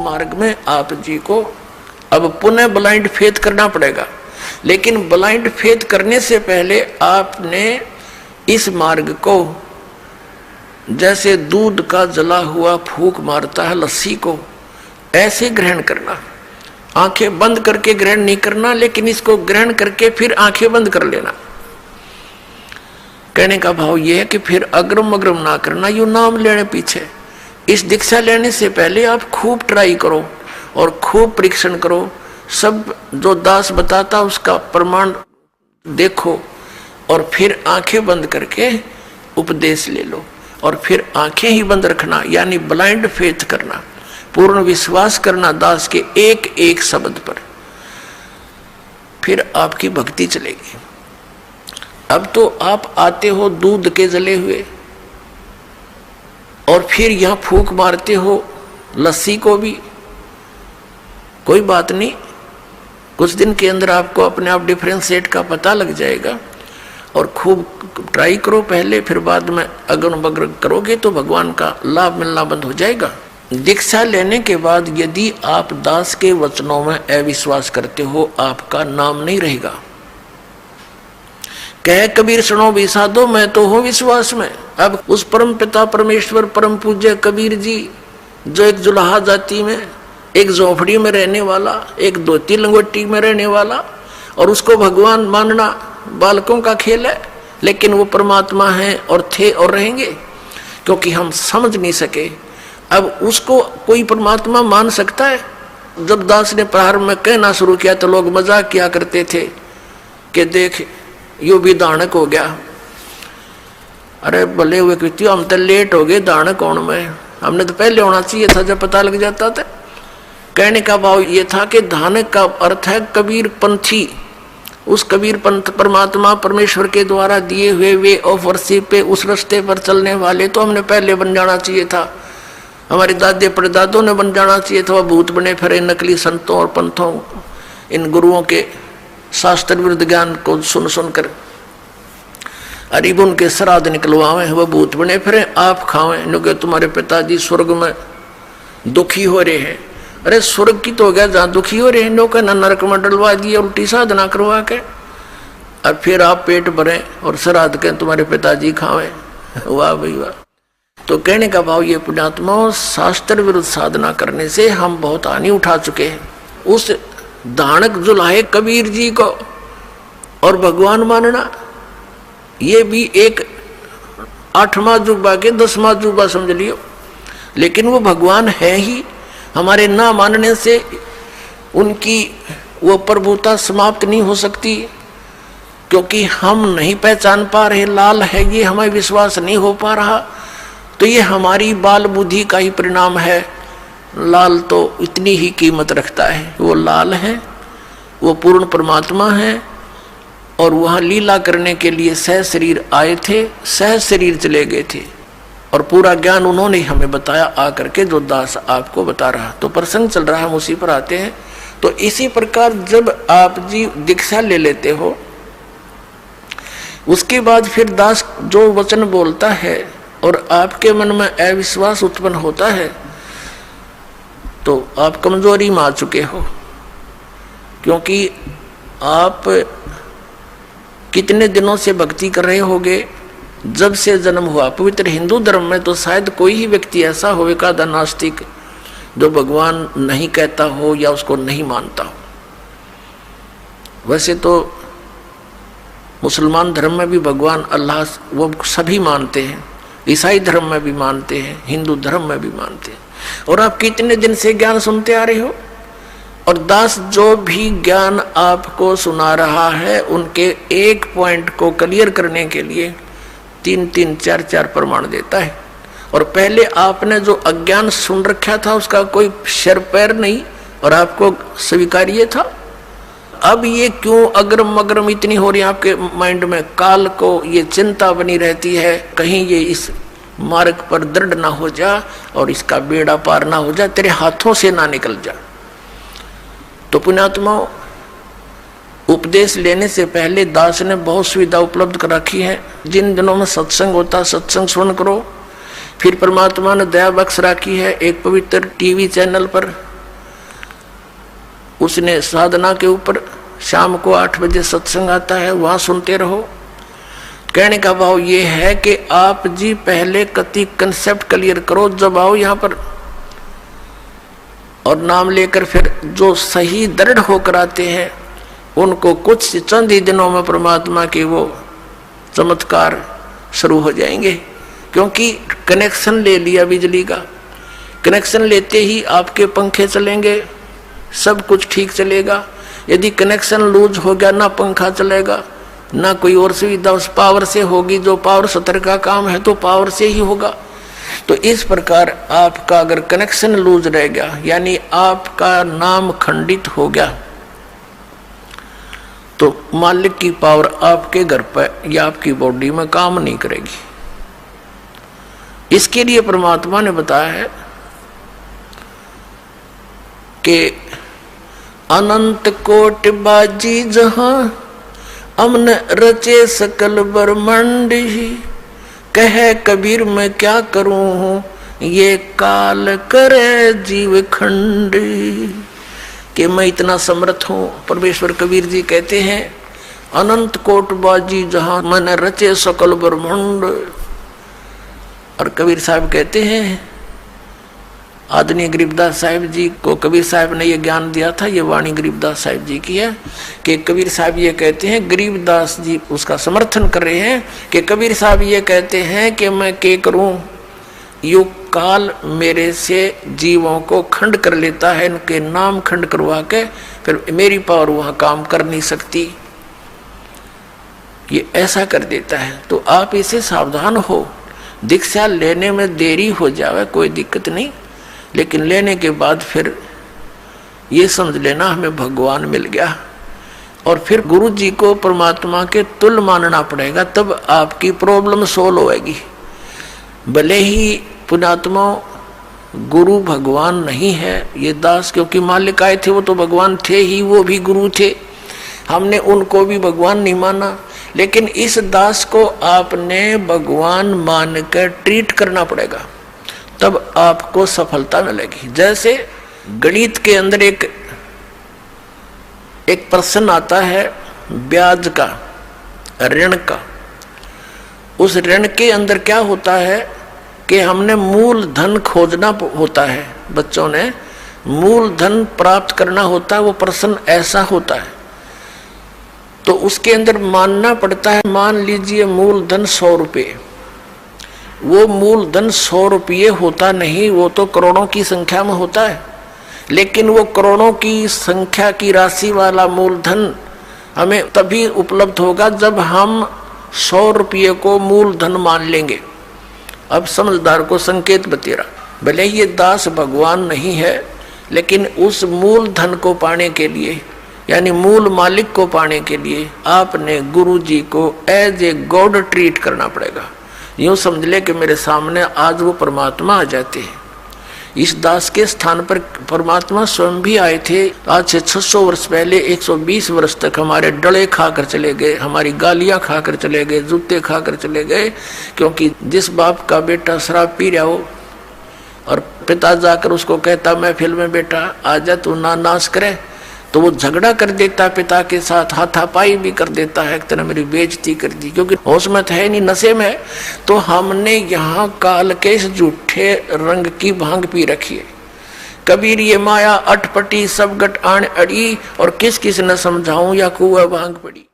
मार्ग में आप जी को अब पुनः ब्लाइंड फेथ करना पड़ेगा। लेकिन ब्लाइंड फेथ करने से पहले आपने इस मार्ग को जैसे दूध का जला हुआ फूंक मारता है लस्सी को, ऐसे ग्रहण करना। आंखें बंद करके ग्रहण नहीं करना, लेकिन इसको ग्रहण करके फिर आंखें बंद कर लेना। कहने का भाव यह है कि फिर अग्रम अग्रम ना करना, यू नाम लेने पीछे। इस दीक्षा लेने से पहले आप खूब ट्राई करो और खूब परीक्षण करो, सब जो दास बताता उसका प्रमाण देखो, और फिर आंखें बंद करके उपदेश ले लो, और फिर आंखें ही बंद रखना, यानी ब्लाइंड फेथ करना, पूर्ण विश्वास करना दास के एक एक शब्द पर। फिर आपकी भक्ति चलेगी। अब तो आप आते हो दूध के जले हुए, और फिर यहां फूंक मारते हो लस्सी को भी, कोई बात नहीं, कुछ दिन के अंदर आपको अपने आप डिफरेंशिएट का पता लग जाएगा। और खूब ट्राई करो पहले, फिर बाद में अगर बगर करोगे तो भगवान का लाभ मिलना बंद हो जाएगा। दीक्षा लेने के बाद यदि आप दास के वचनों में अविश्वास करते हो, आपका नाम नहीं रहेगा। कह कबीर सुनो भी साधो, मैं तो हूं विश्वास में। अब उस परम पिता परमेश्वर परम पूज्य कबीर जी, जो एक जुलाहा जाति में, एक झोपड़ी में रहने वाला, एक धोती लंगोटी में रहने वाला, और उसको भगवान मानना बालकों का खेल है। लेकिन वो परमात्मा है और थे और रहेंगे, क्योंकि हम समझ नहीं सके। अब उसको कोई परमात्मा मान सकता है? जब दास ने प्रारंभ में कहना शुरू किया तो लोग मजाक किया करते थे कि देख यू भी दानक हो गया। अरे भले हुए कृति, हम तो लेट हो गए, दानक कौन में, हमने तो पहले होना चाहिए था जब पता लग जाता था। कहने का भाव ये था कि दानक का अर्थ है कबीर पंथी। उस कबीर पंथ परमात्मा परमेश्वर के द्वारा दिए हुए वे ऑफ वर्शिप पे, उस रास्ते पर चलने वाले तो हमने पहले बन जाना चाहिए था। हमारे दादे परदादों ने बन जाना चाहिए था। वह भूत बने फिरे नकली संतों और पंथों, इन गुरुओं के शास्त्र विरुद्ध ज्ञान को सुन सुनकर अरीब उनके श्राद्ध निकलवावे, वह भूत बने फिरे आप खावे, क्योंकि तुम्हारे पिताजी स्वर्ग में दुखी हो रहे हैं। अरे स्वर्ग की तो हो गया जहाँ दुखी हो रहे हैं, लोग ना नरक में डलवा दिए उल्टी साधना करवा के, और फिर आप पेट भरे और श्राद्ध के तुम्हारे पिताजी खावे। वाह भाई वाह। तो कहने का भाव ये पुण्यात्माओं, शास्त्र विरुद्ध साधना करने से हम बहुत हानि उठा चुके हैं। उस दानक जुलाहे कबीर जी को और भगवान मानना, ये भी एक 8वां जुबा के 10वां जुबा समझ लियो। लेकिन वो भगवान है ही, हमारे ना मानने से उनकी वो प्रभुता समाप्त नहीं हो सकती, क्योंकि हम नहीं पहचान पा रहे लाल है ये, हमें विश्वास नहीं हो पा रहा। तो ये हमारी बाल बुद्धि का ही परिणाम है। लाल तो इतनी ही कीमत रखता है, वो लाल है, वो पूर्ण परमात्मा है, और वहाँ लीला करने के लिए सह शरीर आए थे, सह शरीर चले गए थे, और पूरा ज्ञान उन्होंने हमें बताया आकर के, जो दास आपको बता रहा। तो प्रसंग चल रहा है, हम उसी पर आते हैं। तो इसी प्रकार जब आप जी दीक्षा ले लेते हो, उसके बाद फिर दास जो वचन बोलता है और आपके मन में अविश्वास उत्पन्न होता है, तो आप कमजोरी में आ चुके हो। क्योंकि आप कितने दिनों से भक्ति कर रहे होगे, जब से जन्म हुआ। पवित्र हिंदू धर्म में तो शायद कोई ही व्यक्ति ऐसा होगा द नास्तिक जो भगवान नहीं कहता हो या उसको नहीं मानता हो। वैसे तो मुसलमान धर्म में भी भगवान अल्लाह वो सभी मानते हैं, ईसाई धर्म में भी मानते हैं, हिंदू धर्म में भी मानते हैं। और आप कितने दिन से ज्ञान सुनते आ रहे हो, और दास जो भी ज्ञान आपको सुना रहा है उनके एक पॉइंट को क्लियर करने के लिए 3-3, 4-4 प्रमाण देता है। और पहले आपने जो अज्ञान सुन रखा था उसका कोई सिर पैर नहीं, और आपको स्वीकार्य था। अब ये क्यों अग्रम अग्रम इतनी हो रही है आपके माइंड में, काल को ये चिंता बनी रहती है, कहीं ये इस मार्ग पर दृढ़ ना हो जा और इसका बेड़ा पार ना हो जा, तेरे हाथों से ना निकल जा। तो पुण्यात्माओं, उपदेश लेने से पहले दास ने बहुत सुविधा उपलब्ध कर रखी है। जिन दिनों में सत्संग होता सत्संग सुन करो। फिर परमात्मा ने दया बख्श रखी है एक पवित्र टीवी चैनल पर उसने साधना के ऊपर शाम को 8 बजे सत्संग आता है, वहां सुनते रहो। कहने का भाव ये है कि आप जी पहले कति कंसेप्ट क्लियर करो, जब आओ यहाँ पर और नाम लेकर फिर जो सही दृढ़ होकर आते हैं उनको कुछ चंद ही दिनों में परमात्मा के वो चमत्कार शुरू हो जाएंगे। क्योंकि कनेक्शन ले लिया बिजली का, कनेक्शन लेते ही आपके पंखे चलेंगे, सब कुछ ठीक चलेगा। यदि कनेक्शन लूज हो गया, ना पंखा चलेगा ना कोई और सुविधा उस पावर से होगी, जो पावर सत्र का काम है तो पावर से ही होगा। तो इस प्रकार आपका अगर कनेक्शन लूज रह गया, यानी आपका नाम खंडित हो गया, तो मालिक की पावर आपके घर पर या आपकी बॉडी में काम नहीं करेगी। इसके लिए परमात्मा ने बताया है कि अनंत कोटि बाजी जहां अमन रचे सकल ब्रह्मांड ही, कहे कबीर मैं क्या करूं ये काल करे जीव खंड। कि मैं इतना समर्थ हूं। परमेश्वर कबीर जी कहते हैं अनंत कोट बाजी जहां मन रचे सकल ब्रह्मांड। और कबीर साहब कहते हैं, आदरणीय गरीबदास साहिब जी को कबीर साहब ने ये ज्ञान दिया था, ये वाणी गरीबदास साहिब जी की है कि कबीर साहब ये कहते हैं, गरीबदास जी उसका समर्थन कर रहे हैं कि कबीर साहब ये कहते हैं कि मैं क्या करूं, युग काल मेरे से जीवों को खंड कर लेता है, इनके नाम खंड करवा के फिर मेरी पावर वहां काम कर नहीं सकती, ये ऐसा कर देता है। तो आप इसे सावधान हो। दीक्षा लेने में देरी हो जावे कोई दिक्कत नहीं, लेकिन लेने के बाद फिर ये समझ लेना हमें भगवान मिल गया, और फिर गुरु जी को परमात्मा के तुल्य मानना पड़ेगा, तब आपकी प्रॉब्लम सोल्व होएगी। भले ही पुण्यात्मा गुरु भगवान नहीं है, ये दास क्योंकि मालिक आए थे वो तो भगवान थे ही, वो भी गुरु थे, हमने उनको भी भगवान नहीं माना, लेकिन इस दास को आपने भगवान मानकर ट्रीट करना पड़ेगा, तब आपको सफलता मिलेगी। जैसे गणित के अंदर एक प्रश्न आता है ब्याज का, ऋण का। उस ऋण के अंदर क्या होता है कि हमने मूल धन खोजना होता है, बच्चों ने मूल धन प्राप्त करना होता है, वो प्रश्न ऐसा होता है। तो उसके अंदर मानना पड़ता है, मान लीजिए मूल धन 100 रुपये, वो मूल धन 100 रुपये होता नहीं, वो तो करोड़ों की संख्या में होता है, लेकिन वो करोड़ों की संख्या की राशि वाला मूलधन हमें तभी उपलब्ध होगा जब हम 100 रुपये को मूलधन मान लेंगे। अब समझदार को संकेत बतेरा, भले ही ये दास भगवान नहीं है, लेकिन उस मूल धन को पाने के लिए, यानी मूल मालिक को पाने के लिए आपने गुरु जी को एज ए गॉड ट्रीट करना पड़ेगा। यूं समझ ले कि मेरे सामने आज वो परमात्मा आ जाते हैं। इस दास के स्थान पर परमात्मा स्वयं भी आए थे। आज से 600 वर्ष पहले 120 वर्ष तक हमारे डले खाकर चले गए, हमारी गालियां खाकर चले गए, जूते खाकर चले गए, क्योंकि जिस बाप का बेटा शराब पी रहा हो और पिता जाकर उसको कहता महफिल में बेटा आजा तू ना नाश करे, तो वो झगड़ा कर देता पिता के साथ, हाथापाई भी कर देता है, एक तरह मेरी बेइज्जती कर दी, क्योंकि होश में है नहीं, नशे में। तो हमने यहाँ काल के इस झूठे रंग की भांग पी रखी है। कबीर ये माया अटपटी सब गट आन अड़ी, और किस किस न समझाऊं या कुआ भांग पड़ी।